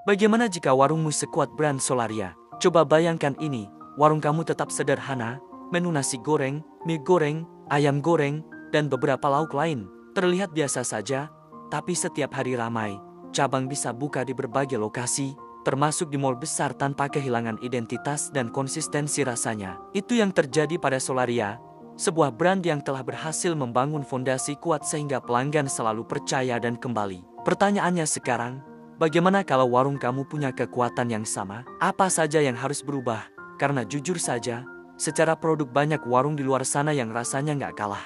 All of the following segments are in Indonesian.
Bagaimana jika warungmu sekuat brand Solaria? Coba bayangkan ini, warung kamu tetap sederhana, menu nasi goreng, mie goreng, ayam goreng, dan beberapa lauk lain. Terlihat biasa saja, tapi setiap hari ramai. Cabang bisa buka di berbagai lokasi, termasuk di mall besar tanpa kehilangan identitas dan konsistensi rasanya. Itu yang terjadi pada Solaria, sebuah brand yang telah berhasil membangun fondasi kuat sehingga pelanggan selalu percaya dan kembali. Pertanyaannya sekarang, bagaimana kalau warung kamu punya kekuatan yang sama? Apa saja yang harus berubah? Karena jujur saja, secara produk banyak warung di luar sana yang rasanya nggak kalah.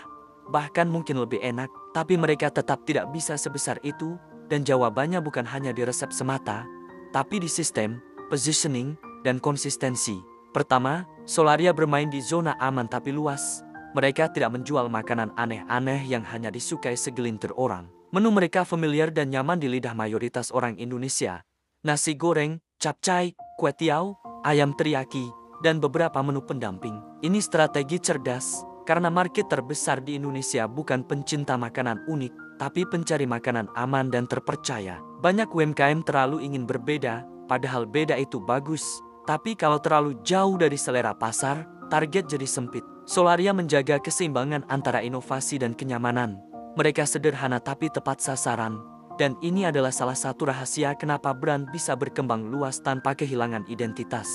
Bahkan mungkin lebih enak, tapi mereka tetap tidak bisa sebesar itu, dan jawabannya bukan hanya di resep semata, tapi di sistem, positioning, dan konsistensi. Pertama, Solaria bermain di zona aman tapi luas. Mereka tidak menjual makanan aneh-aneh yang hanya disukai segelintir orang. Menu mereka familiar dan nyaman di lidah mayoritas orang Indonesia. Nasi goreng, capcay, kue tiaw, ayam teriyaki, dan beberapa menu pendamping. Ini strategi cerdas, karena market terbesar di Indonesia bukan pencinta makanan unik, tapi pencari makanan aman dan terpercaya. Banyak UMKM terlalu ingin berbeda, padahal beda itu bagus. Tapi kalau terlalu jauh dari selera pasar, target jadi sempit. Solaria menjaga keseimbangan antara inovasi dan kenyamanan. Mereka sederhana tapi tepat sasaran. Dan ini adalah salah satu rahasia kenapa brand bisa berkembang luas tanpa kehilangan identitas.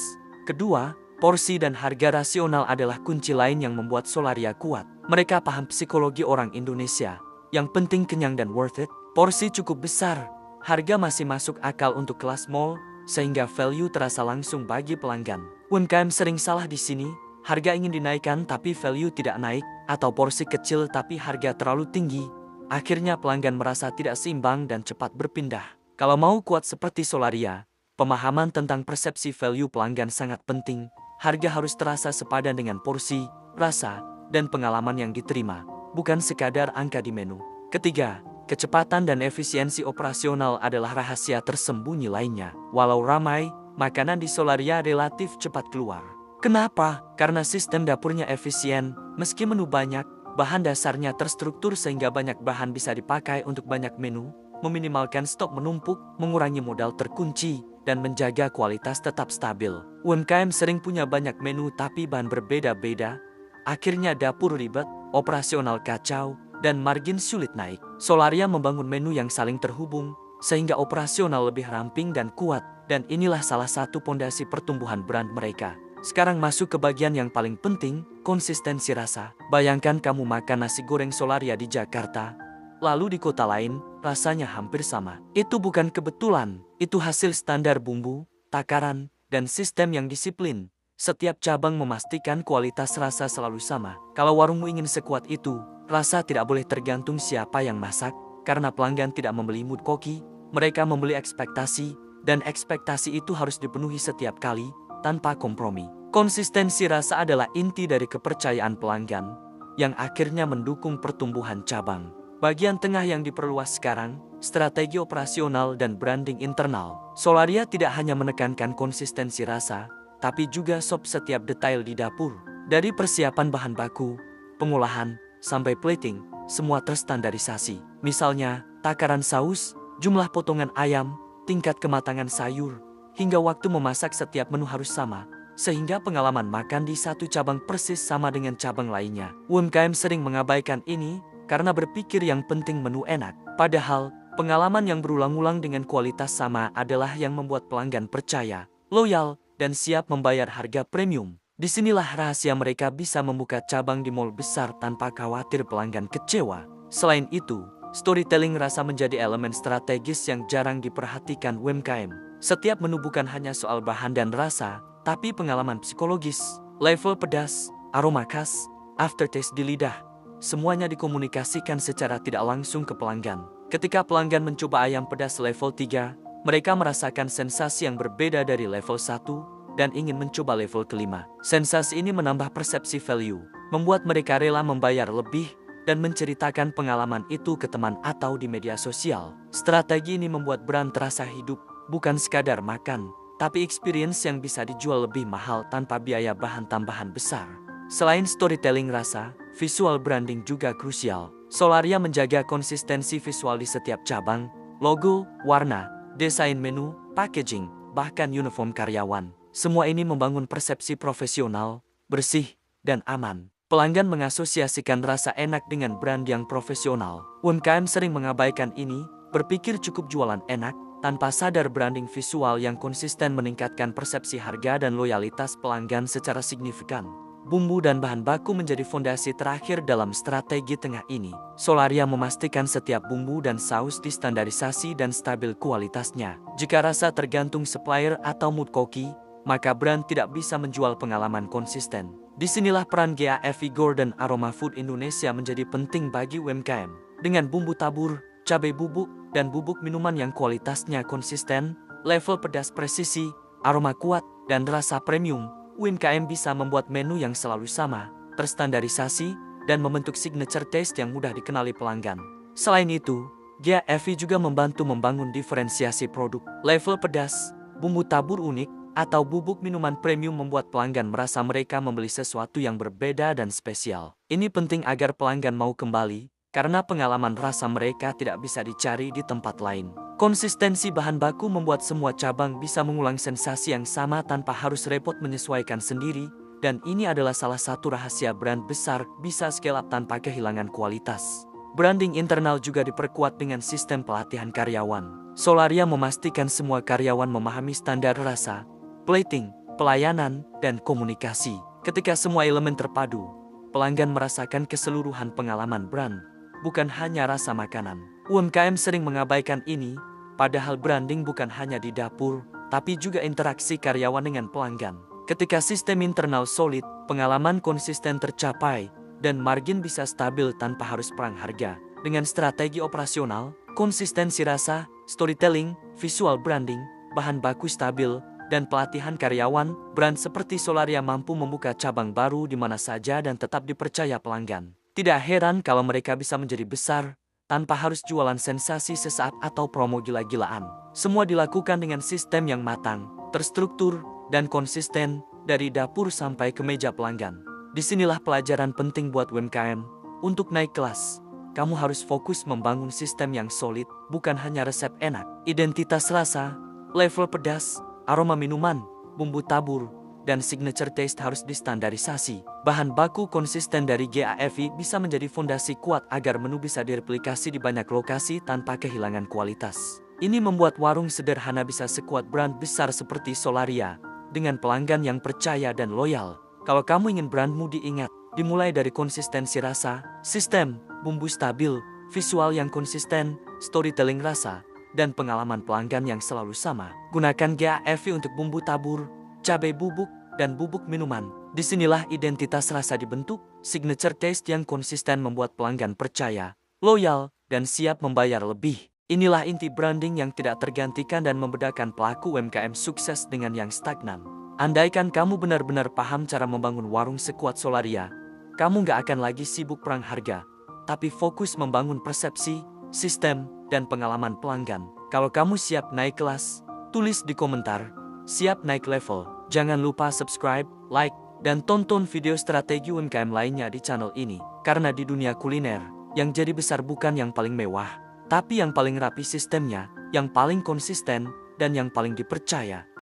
Kedua, porsi dan harga rasional adalah kunci lain yang membuat Solaria kuat. Mereka paham psikologi orang Indonesia. Yang penting kenyang dan worth it. Porsi cukup besar. Harga masih masuk akal untuk kelas mall, sehingga value terasa langsung bagi pelanggan. UMKM sering salah di sini. Harga ingin dinaikkan tapi value tidak naik, atau porsi kecil tapi harga terlalu tinggi. Akhirnya pelanggan merasa tidak seimbang dan cepat berpindah. Kalau mau kuat seperti Solaria, pemahaman tentang persepsi value pelanggan sangat penting. Harga harus terasa sepadan dengan porsi, rasa, dan pengalaman yang diterima, bukan sekadar angka di menu. Ketiga, kecepatan dan efisiensi operasional adalah rahasia tersembunyi lainnya. Walau ramai, makanan di Solaria relatif cepat keluar. Kenapa? Karena sistem dapurnya efisien, meski menu banyak, bahan dasarnya terstruktur sehingga banyak bahan bisa dipakai untuk banyak menu, meminimalkan stok menumpuk, mengurangi modal terkunci, dan menjaga kualitas tetap stabil. UMKM sering punya banyak menu tapi bahan berbeda-beda. Akhirnya dapur ribet, operasional kacau, dan margin sulit naik. Solaria membangun menu yang saling terhubung, sehingga operasional lebih ramping dan kuat. Dan inilah salah satu pondasi pertumbuhan brand mereka. Sekarang masuk ke bagian yang paling penting, konsistensi rasa. Bayangkan kamu makan nasi goreng Solaria di Jakarta, lalu di kota lain, rasanya hampir sama. Itu bukan kebetulan, itu hasil standar bumbu, takaran, dan sistem yang disiplin. Setiap cabang memastikan kualitas rasa selalu sama. Kalau warungmu ingin sekuat itu, rasa tidak boleh tergantung siapa yang masak, karena pelanggan tidak membeli mood koki, mereka membeli ekspektasi, dan ekspektasi itu harus dipenuhi setiap kali, tanpa kompromi. Konsistensi rasa adalah inti dari kepercayaan pelanggan, yang akhirnya mendukung pertumbuhan cabang. Bagian tengah yang diperluas sekarang, strategi operasional dan branding internal. Solaria tidak hanya menekankan konsistensi rasa, tapi juga sop setiap detail di dapur. Dari persiapan bahan baku, pengolahan, sampai plating, semua terstandarisasi. Misalnya, takaran saus, jumlah potongan ayam, tingkat kematangan sayur, hingga waktu memasak setiap menu harus sama, sehingga pengalaman makan di satu cabang persis sama dengan cabang lainnya. UMKM sering mengabaikan ini, karena berpikir yang penting menu enak. Padahal, pengalaman yang berulang-ulang dengan kualitas sama adalah yang membuat pelanggan percaya, loyal, dan siap membayar harga premium. Disinilah rahasia mereka bisa membuka cabang di mall besar tanpa khawatir pelanggan kecewa. Selain itu, storytelling rasa menjadi elemen strategis yang jarang diperhatikan UMKM. Setiap menu bukan hanya soal bahan dan rasa, tapi pengalaman psikologis, level pedas, aroma khas, aftertaste di lidah. Semuanya dikomunikasikan secara tidak langsung ke pelanggan. Ketika pelanggan mencoba ayam pedas level 3, mereka merasakan sensasi yang berbeda dari level 1 dan ingin mencoba level kelima. Sensasi ini menambah persepsi value, membuat mereka rela membayar lebih dan menceritakan pengalaman itu ke teman atau di media sosial. Strategi ini membuat brand terasa hidup, bukan sekadar makan, tapi experience yang bisa dijual lebih mahal tanpa biaya bahan tambahan besar. Selain storytelling rasa, visual branding juga krusial. Solaria menjaga konsistensi visual di setiap cabang, logo, warna, desain menu, packaging, bahkan uniform karyawan. Semua ini membangun persepsi profesional, bersih, dan aman. Pelanggan mengasosiasikan rasa enak dengan brand yang profesional. UMKM sering mengabaikan ini, berpikir cukup jualan enak, tanpa sadar branding visual yang konsisten meningkatkan persepsi harga dan loyalitas pelanggan secara signifikan. Bumbu dan bahan baku menjadi fondasi terakhir dalam strategi tengah ini. Solaria memastikan setiap bumbu dan saus distandarisasi dan stabil kualitasnya. Jika rasa tergantung supplier atau mood koki, maka brand tidak bisa menjual pengalaman konsisten. Disinilah peran GAF Vigor dan Aroma Food Indonesia menjadi penting bagi UMKM. Dengan bumbu tabur, cabai bubuk, dan bubuk minuman yang kualitasnya konsisten, level pedas presisi, aroma kuat, dan rasa premium, UMKM bisa membuat menu yang selalu sama, terstandarisasi, dan membentuk signature taste yang mudah dikenali pelanggan. Selain itu, GAFI juga membantu membangun diferensiasi produk. Level pedas, bumbu tabur unik, atau bubuk minuman premium membuat pelanggan merasa mereka membeli sesuatu yang berbeda dan spesial. Ini penting agar pelanggan mau kembali, karena pengalaman rasa mereka tidak bisa dicari di tempat lain. Konsistensi bahan baku membuat semua cabang bisa mengulang sensasi yang sama tanpa harus repot menyesuaikan sendiri, dan ini adalah salah satu rahasia brand besar bisa scale up tanpa kehilangan kualitas. Branding internal juga diperkuat dengan sistem pelatihan karyawan. Solaria memastikan semua karyawan memahami standar rasa, plating, pelayanan, dan komunikasi. Ketika semua elemen terpadu, pelanggan merasakan keseluruhan pengalaman brand, bukan hanya rasa makanan. UMKM sering mengabaikan ini, padahal branding bukan hanya di dapur, tapi juga interaksi karyawan dengan pelanggan. Ketika sistem internal solid, pengalaman konsisten tercapai, dan margin bisa stabil tanpa harus perang harga. Dengan strategi operasional, konsistensi rasa, storytelling, visual branding, bahan baku stabil, dan pelatihan karyawan, brand seperti Solaria mampu membuka cabang baru di mana saja dan tetap dipercaya pelanggan. Tidak heran kalau mereka bisa menjadi besar, tanpa harus jualan sensasi sesaat atau promo gila-gilaan. Semua dilakukan dengan sistem yang matang, terstruktur, dan konsisten, dari dapur sampai ke meja pelanggan. Disinilah pelajaran penting buat UMKM. Untuk naik kelas, kamu harus fokus membangun sistem yang solid, bukan hanya resep enak. Identitas rasa, level pedas, aroma minuman, bumbu tabur, dan signature taste harus distandarisasi. Bahan baku konsisten dari GAFI bisa menjadi fondasi kuat agar menu bisa direplikasi di banyak lokasi tanpa kehilangan kualitas. Ini membuat warung sederhana bisa sekuat brand besar seperti Solaria, dengan pelanggan yang percaya dan loyal. Kalau kamu ingin brandmu diingat, dimulai dari konsistensi rasa, sistem, bumbu stabil, visual yang konsisten, storytelling rasa, dan pengalaman pelanggan yang selalu sama. Gunakan GAFI untuk bumbu tabur, cabai bubuk, dan bubuk minuman. Disinilah identitas rasa dibentuk, signature taste yang konsisten membuat pelanggan percaya, loyal, dan siap membayar lebih. Inilah inti branding yang tidak tergantikan dan membedakan pelaku UMKM sukses dengan yang stagnan. Andaikan kamu benar-benar paham cara membangun warung sekuat Solaria, kamu nggak akan lagi sibuk perang harga, tapi fokus membangun persepsi, sistem, dan pengalaman pelanggan. Kalau kamu siap naik kelas, tulis di komentar, siap naik level. Jangan lupa subscribe, like, dan tonton video strategi UMKM lainnya di channel ini. Karena di dunia kuliner, yang jadi besar bukan yang paling mewah, tapi yang paling rapi sistemnya, yang paling konsisten, dan yang paling dipercaya.